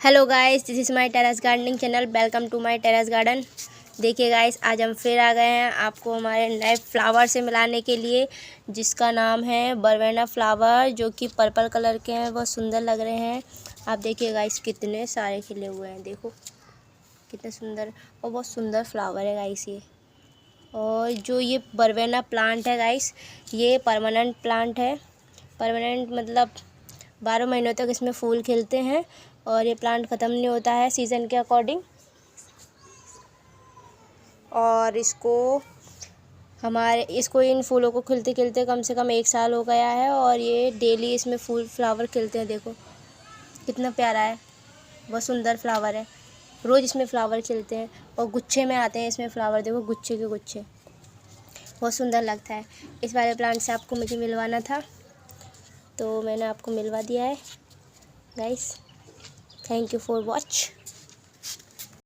Hello guys, this is my terrace gardening channel. Welcome to my terrace garden. देखिए guys, आज हम फिर आ गए हैं आपको हमारे नए फ्लावर से मिलाने के लिए, जिसका नाम है बरबेना फ्लावर, जो कि पर्पल कलर के हैं। बहुत सुंदर लग रहे हैं। आप देखिए गाइस, कितने सारे खिले हुए हैं। देखो कितने सुंदर, और बहुत सुंदर फ्लावर है गाइस ये। और जो ये बरबेना प्लांट है गाइस, ये परमानेंट प्लांट है। परमानेंट मतलब 12 महीनों तक इसमें फूल खिलते हैं और ये प्लांट ख़त्म नहीं होता है सीज़न के अकॉर्डिंग। और इसको इन फूलों को खिलते खिलते कम से कम 1 साल हो गया है, और ये डेली इसमें फ्लावर खिलते हैं। देखो कितना प्यारा है, बहुत सुंदर फ्लावर है। रोज़ इसमें फ्लावर खिलते हैं और गुच्छे में आते हैं इसमें फ्लावर। देखो गुच्छे के गुच्छे, बहुत सुंदर लगता है। इस वाले प्लांट से आपको मुझे मिलवाना था, तो मैंने आपको मिलवा दिया है guys. Thank you for watch.